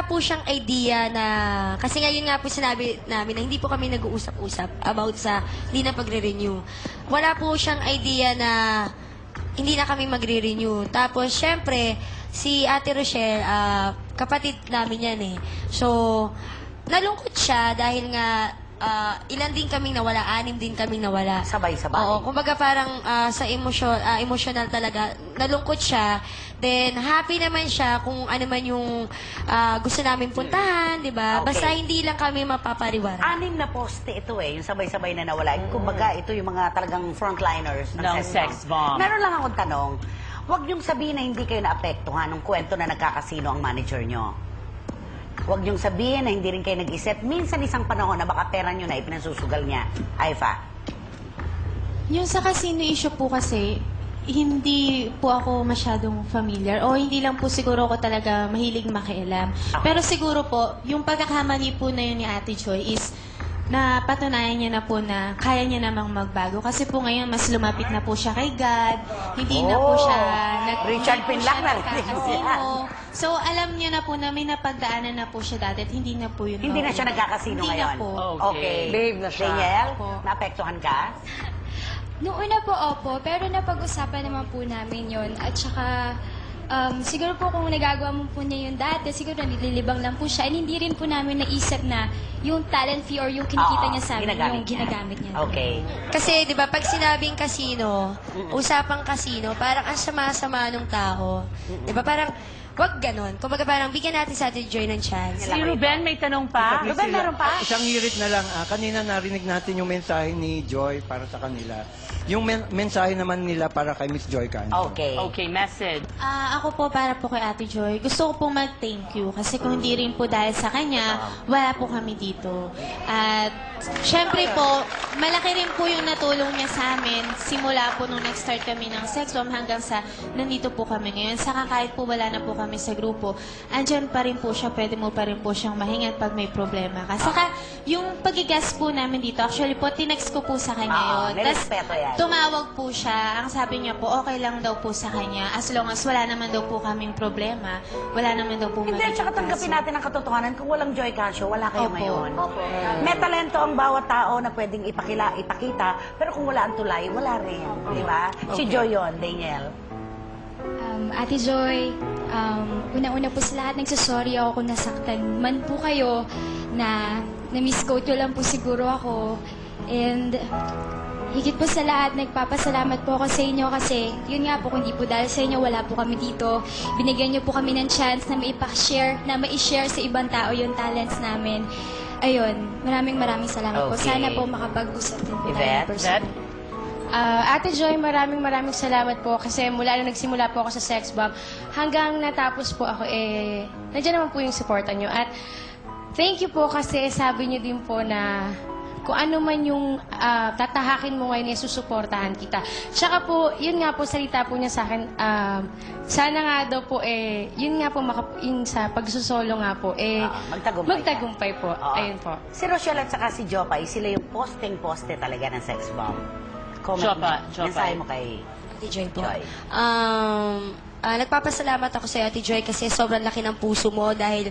wala po siyang idea na, kasi ngayon nga po sinabi namin na hindi po kami nag-uusap-usap about sa hindi na pagre-renew. Wala po siyang idea na hindi na kami magre-renew. Tapos, syempre, si Ate Rochelle, kapatid namin yan eh. So, nalungkot siya dahil nga ilan din kaming nawala, 6 din kaming nawala. Sabay-sabay. Oo, kumbaga parang sa emotional talaga, nalungkot siya. Then, happy naman siya kung ano man yung gusto namin puntahan, di ba? Okay. Basta hindi lang kami mapapariwara. 6 na poste ito eh, yung sabay-sabay na nawala. Kumbaga, ito yung mga talagang frontliners ng sex bomb. Meron lang akong tanong, huwag niyong sabihin na hindi kayo naapektuhan ng kwento na nagkakasino ang manager niyo. Huwag niyong sabihin na hindi rin kayo nag-isip. Minsan isang panahon na baka pera niyo na ipinasusugal niya. Aifa. Yung sa casino issue po kasi, hindi po ako masyadong familiar o hindi lang po siguro ako talaga mahilig makialam. Pero siguro po, yung pagkakamali po na yun ni Ate Joy is na patunayan niya na po na kaya niya namang magbago. Kasi po ngayon, mas lumapit na po siya kay God. Hindi na po siya Richard Pinlac na rin. nagkakasino. So, alam niya na po na may napagdaanan na po siya dati at hindi na po yun. Hindi na siya nagkakasino Hindi ngayon. na po. Okay. Babe na siya. Daniel, Opo. naapektuhan ka? Noong una po, opo. Pero napag-usapan naman po namin yon. At saka, siguro po kung nagagawa mo po niya yun dati, siguro nililibang lang po siya. And hindi rin po namin naisip na yung talent fee or yung kinikita Oo, niya sa amin, ginagamit yung niya. ginagamit niya. Okay. Kasi, di ba, pag sinabing casino, usapang casino, parang ang sama-sama ng tao. Di ba, parang, wag ganon. Kumbaga parang, bigyan natin sa Ate Joy ng chance. Si Ruben, may tanong pa? Ruben, meron pa? Isang hirit na lang. Kanina narinig natin yung mensahe ni Joy para sa kanila. Yung mensahe naman nila para kay Miss Joy Canto. Okay. Okay, message. Ako po, para po kay Ate Joy, gusto ko pong mag-thank you. Kasi kung hindi rin po dahil sa kanya, wala po kami dito. At, syempre po, malaki rin po yung natulong niya sa amin. Simula po nung nag-start kami ng sex bomb hanggang sa nandito po kami ngayon. Saka kahit po wala na po kami sa grupo, andyan pa rin po siya, pwede mo pa rin po siyang mahingat pag may problema ka. Saka, yung pag-guest po namin dito, actually po, tinext ko po sa kanya yun. Tas, Nirespeto yan. tumawag po siya. Ang sabi niya po, okay lang daw po sa kanya. As long as wala naman daw po kaming problema, wala naman daw po Hindi, magiging tsaka tanggapin kaso. natin ang katotohanan. Kung walang Joy Casio, wala kayo Opo. ngayon. May talento ang bawat tao na pwedeng ipakita, pero kung wala ang tulay, wala rin. Di ba? Si Joy yun, Daniel. Ate Joy, una-una po sa lahat, nagsasorry ako kung nasaktan man po kayo na na-misquote lang po siguro ako. And higit po sa lahat, nagpapasalamat po ako sa inyo kasi yun nga po, kung hindi po dahil sa inyo, wala po kami dito. Binigyan niyo po kami ng chance na ma-share sa ibang tao yung talents namin. Ayun, maraming salamat po. Okay. Sana po makapag-usap din po tayo Yvette? personal. Ate Joy, maraming salamat po kasi mula nung nagsimula po ako sa sex bomb hanggang natapos po ako, nandiyan naman po yung supportan nyo. At thank you po kasi sabi nyo din po na kung ano man yung tatahakin mo ngayon, susuportahan kita. Tsaka po, yun nga po, salita po niya sa akin, sana nga daw po, yun nga po, yung sa pagsusolo nga po, magtagumpay po. Oo. Ayun po. Si Rochelle at saka si Jopay, sila yung posting-poste talaga ng sex bomb. Comment Jopay. mensahe mo kay Ate Joy po. Joy. Nagpapasalamat ako sa Ate Joy kasi sobrang laki ng puso mo dahil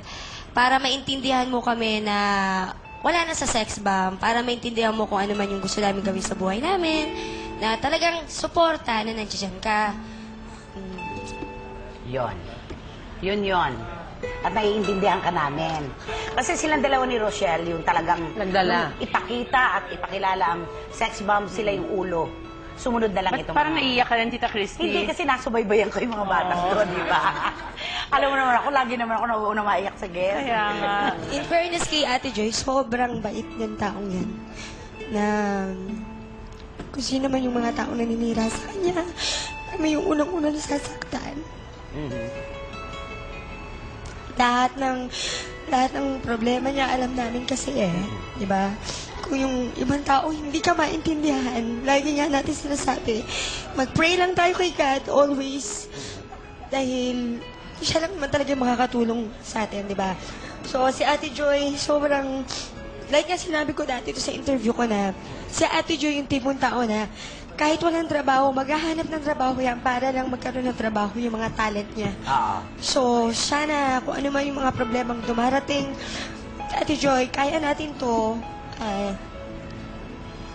para maintindihan mo kami na wala na sa sex bomb, para maintindihan mo kung ano man yung gusto namin gawin sa buhay namin, na talagang suporta na nandiyan ka. Yon. Yun. At naiintindihan ka namin. Kasi silang dalawa ni Rochelle, yung talagang Nagdala. yung ipakita at ipakilala ang sex bomb, sila yung ulo. Sumunod na lang Ba't itong parang mga- naiiyak ka lang, Tita Christy? Hindi, kasi nasubaybayan ko yung mga bata doon, di ba? Alam mo naman ako, lagi naman ako nauuna maiyak sa guest. Kaya nga. In fairness kay Ate Joy, sobrang bait ng taong yan. Na kung sino man yung mga taong naninira sa kanya, kami yung unang-unang nasasaktan. Lahat ng problema niya alam namin kasi di ba? Kung yung ibang tao hindi ka maintindihan, lagi nga natin sinasabi, mag-pray lang tayo kay God always. Dahil siya lang naman talaga makakatulong sa atin, di ba? So, si Ate Joy, sobrang, like nga sinabi ko dati ito sa interview ko na, si Ate Joy yung tipong tao na kahit walang trabaho, maghahanap ng trabaho yan para lang magkaroon ng trabaho yung mga talent niya. So, sana kung ano man yung mga problemang dumarating, Ate Joy, kaya natin to.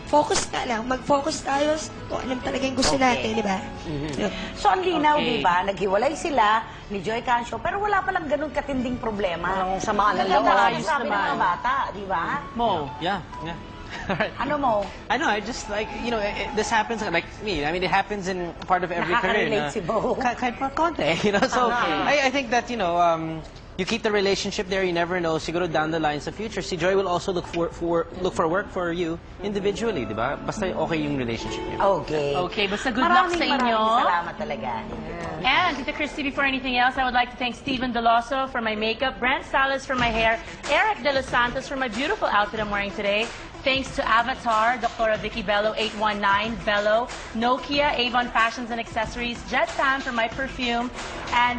Focus ka lang. Mag-focus tayo sa kung anong talagang gusto natin, di ba? Yun. So, ang linaw, di ba? Naghiwalay sila ni Joy Cancio, pero wala palang ganun katinding problema. Walang samaan ng loob. Ayos sabi ng mga bata, di ba? Mo. Yeah. Ano mo? I know, I just like, you know, this happens like me. I mean, it happens in part of every career. Nakaka-relate si Bo. Kahit pa konti, you know. So, I think that, you know, you keep the relationship there, you never know. Siguro down the line sa future, si Joy will also look for work for you individually, di ba? Basta okay yung relationship niyo. Okay. Okay, basta good luck sa inyo. Maraming salamat talaga. And Tita Christy, before anything else, I would like to thank Steven Deloso for my makeup, Brent Salas for my hair, Eric De Los Santos for my beautiful outfit I'm wearing today. Thanks to Avatar, Dr. Vicky Bello 819, Bello, Nokia, Avon Fashions and Accessories, Jet Sam for my perfume, and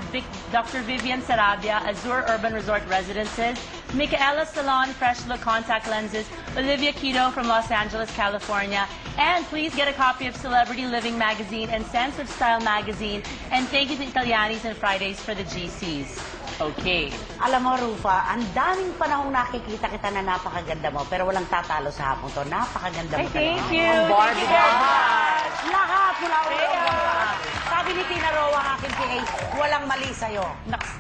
Dr. Vivian Sarabia, Azure Urban Resort Residences, Michaela Salon, Fresh Look Contact Lenses, Olivia Quito from Los Angeles, California, and please get a copy of Celebrity Living Magazine and Sense of Style Magazine, and thank you to Italianis and Fridays for the GCs. Okay. Alam mo, Rufa, ang daming panahong nakikita kita na napakaganda mo, pero walang tatalo sa hapon to. Napakaganda mo talaga. Thank you. Ang Barbie Thank you very lahat. Lahat mula ulo hanggang paa. Sabi ni Tina Roa, ang aking PA, walang mali sa'yo.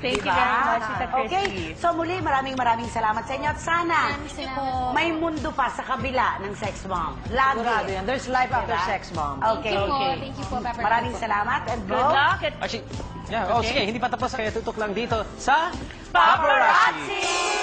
Thank you Diba? very much, Tita Christy. Okay, so muli, maraming salamat sa inyo. At sana, may mundo pa sa kabila ng Sex Bomb. Lagi. There's life after Diba? sex, Mom. Okay. Thank you po, Pepper. Maraming salamat. And Good go. luck. Actually, yeah, oh, sige, hindi pa tapos, kaya tutok lang dito sa Paparazzi!